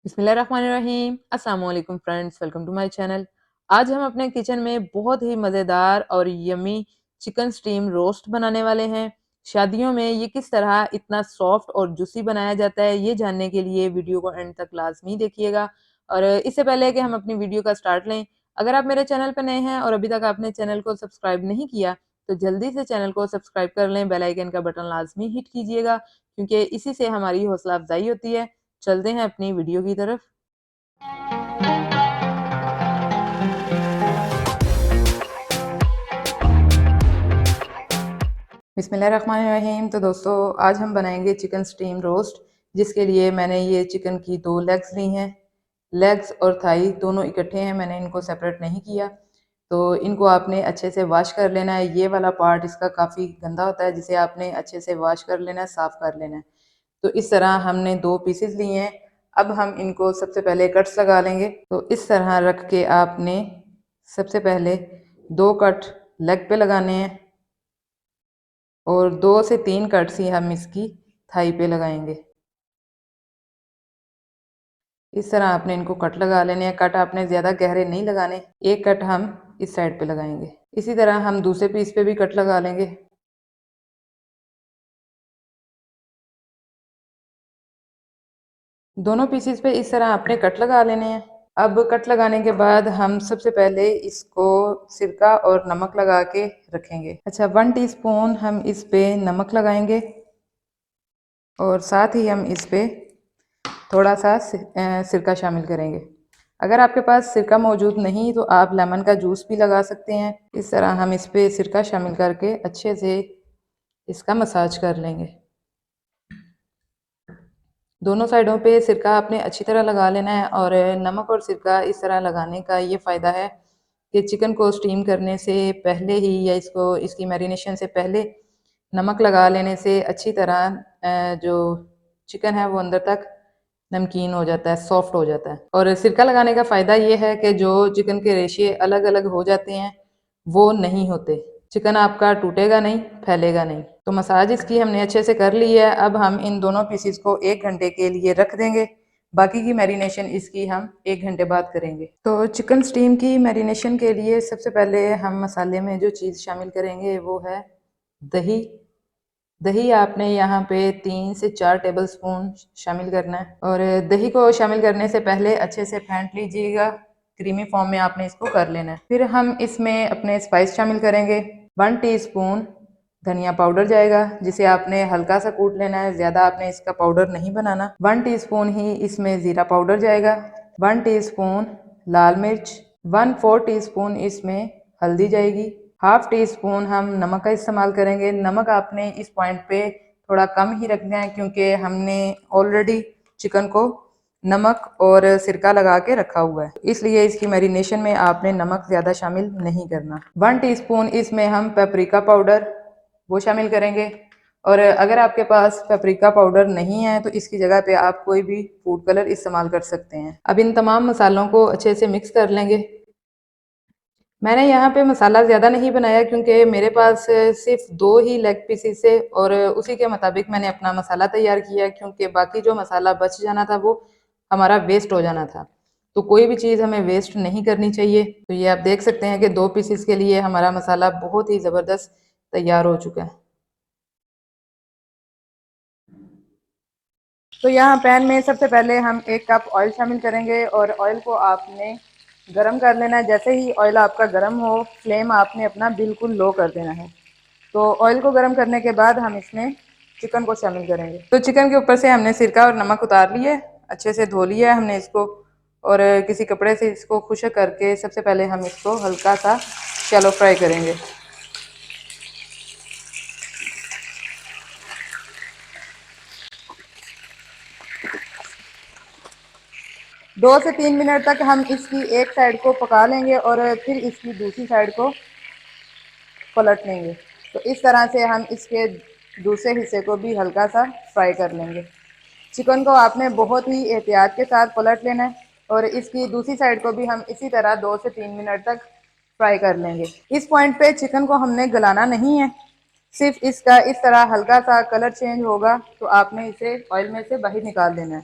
बिस्मिल्लाहिर्रहमानिर्रहीम। अस्सलाम वालेकुम friends, welcome to my channel. आज हम अपने किचन में बहुत ही मज़ेदार और यमी चिकन स्टीम रोस्ट बनाने वाले हैं। शादियों में ये किस तरह इतना सॉफ्ट और जूसी बनाया जाता है, ये जानने के लिए वीडियो को एंड तक लाजमी देखिएगा। और इससे पहले कि हम अपनी वीडियो का स्टार्ट लें, अगर आप मेरे चैनल पर नए हैं और अभी तक आपने चैनल को सब्सक्राइब नहीं किया तो जल्दी से चैनल को सब्सक्राइब कर लें, बेल आइकन का बटन लाजमी हिट कीजिएगा क्योंकि इसी से हमारी हौसला अफजाई होती है। चलते हैं अपनी वीडियो की तरफ। बिस्मिल्लाहिर्रहमानिर्रहीम। तो दोस्तों, आज हम बनाएंगे चिकन स्टीम रोस्ट, जिसके लिए मैंने ये चिकन की 2 लेग्स ली हैं। लेग्स और थाई दोनों इकट्ठे हैं, मैंने इनको सेपरेट नहीं किया। तो इनको आपने अच्छे से वॉश कर लेना है। ये वाला पार्ट इसका काफ़ी गंदा होता है, जिसे आपने अच्छे से वॉश कर लेना है, साफ़ कर लेना है। तो इस तरह हमने 2 पीसेस लिए हैं। अब हम इनको सबसे पहले कट्स लगा लेंगे। तो इस तरह रख के आपने सबसे पहले 2 कट लेग पे लगाने हैं और 2 से 3 कट्स ही हम इसकी थाई पे लगाएंगे। इस तरह आपने इनको कट लगा लेने हैं। कट आपने ज़्यादा गहरे नहीं लगाने, एक कट हम इस साइड पे लगाएंगे। इसी तरह हम दूसरे पीस पे भी कट लगा लेंगे। दोनों पीसेस पे इस तरह आपने कट लगा लेने हैं। अब कट लगाने के बाद हम सबसे पहले इसको सिरका और नमक लगा के रखेंगे। अच्छा, 1 टीस्पून हम इस पे नमक लगाएंगे और साथ ही हम इस पे थोड़ा सा सिरका शामिल करेंगे। अगर आपके पास सिरका मौजूद नहीं तो आप लेमन का जूस भी लगा सकते हैं। इस तरह हम इस पे सिरका शामिल करके अच्छे से इसका मसाज कर लेंगे। दोनों साइडों पे सिरका आपने अच्छी तरह लगा लेना है। और नमक और सिरका इस तरह लगाने का ये फ़ायदा है कि चिकन को स्टीम करने से पहले ही या इसकी मैरिनेशन से पहले नमक लगा लेने से अच्छी तरह जो चिकन है वो अंदर तक नमकीन हो जाता है, सॉफ्ट हो जाता है। और सिरका लगाने का फ़ायदा ये है कि जो चिकन के रेशे अलग अलग हो जाते हैं वो नहीं होते, चिकन आपका टूटेगा नहीं, फैलेगा नहीं। तो मसाज इसकी हमने अच्छे से कर ली है। अब हम इन दोनों पीसीस को 1 घंटे के लिए रख देंगे। बाकी की मैरिनेशन इसकी हम 1 घंटे बाद करेंगे। तो चिकन स्टीम की मैरिनेशन के लिए सबसे पहले हम मसाले में जो चीज़ शामिल करेंगे वो है दही। दही आपने यहाँ पे 3 से 4 टेबल स्पून शामिल करना है। और दही को शामिल करने से पहले अच्छे से फेंट लीजिएगा, क्रीमी फॉर्म में आपने इसको कर लेना है। फिर हम इसमें अपने स्पाइस शामिल करेंगे। 1 टीस्पून धनिया पाउडर जाएगा, जिसे आपने हल्का सा कूट लेना है, ज़्यादा आपने इसका पाउडर नहीं बनाना। 1 टीस्पून ही इसमें ज़ीरा पाउडर जाएगा। 1 टीस्पून लाल मिर्च, 1/4 टीस्पून इसमें हल्दी जाएगी। हाफ टी स्पून हम नमक का इस्तेमाल करेंगे। नमक आपने इस पॉइंट पे थोड़ा कम ही रखना है क्योंकि हमने ऑलरेडी चिकन को नमक और सिरका लगा के रखा हुआ है, इसलिए इसकी मैरिनेशन में आपने नमक ज़्यादा शामिल नहीं करना। 1 टीस्पून इसमें हम पेपरिका पाउडर वो शामिल करेंगे। और अगर आपके पास पेपरिका पाउडर नहीं है तो इसकी जगह पे आप कोई भी फूड कलर इस्तेमाल कर सकते हैं। अब इन तमाम मसालों को अच्छे से मिक्स कर लेंगे। मैंने यहाँ पे मसाला ज़्यादा नहीं बनाया क्योंकि मेरे पास सिर्फ 2 ही लेग पीसेस है और उसी के मुताबिक मैंने अपना मसाला तैयार किया, क्योंकि बाकी जो मसाला बच जाना था वो हमारा वेस्ट हो जाना था। तो कोई भी चीज़ हमें वेस्ट नहीं करनी चाहिए। तो ये आप देख सकते हैं कि 2 पीसेस के लिए हमारा मसाला बहुत ही ज़बरदस्त तैयार हो चुका है। तो यहाँ पैन में सबसे पहले हम 1 कप ऑयल शामिल करेंगे और ऑयल को आपने गरम कर लेना है। जैसे ही ऑयल आपका गरम हो, फ्लेम आपने अपना बिल्कुल लो कर देना है। तो ऑयल को गरम करने के बाद हम इसमें चिकन को शामिल करेंगे। तो चिकन के ऊपर से हमने सिरका और नमक उतार लिया है, अच्छे से धो लिया है हमने इसको। और किसी कपड़े से इसको खुश्क करके सबसे पहले हम इसको हल्का सा शैलो फ्राई करेंगे। 2 से 3 मिनट तक हम इसकी एक साइड को पका लेंगे और फिर इसकी दूसरी साइड को पलट लेंगे। तो इस तरह से हम इसके दूसरे हिस्से को भी हल्का सा फ्राई कर लेंगे। चिकन को आपने बहुत ही एहतियात के साथ पलट लेना है और इसकी दूसरी साइड को भी हम इसी तरह 2 से 3 मिनट तक फ्राई कर लेंगे। इस पॉइंट पे चिकन को हमने गलाना नहीं है, सिर्फ इसका इस तरह हल्का सा कलर चेंज होगा तो आपने इसे ऑयल में से बाहर निकाल देना है।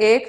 1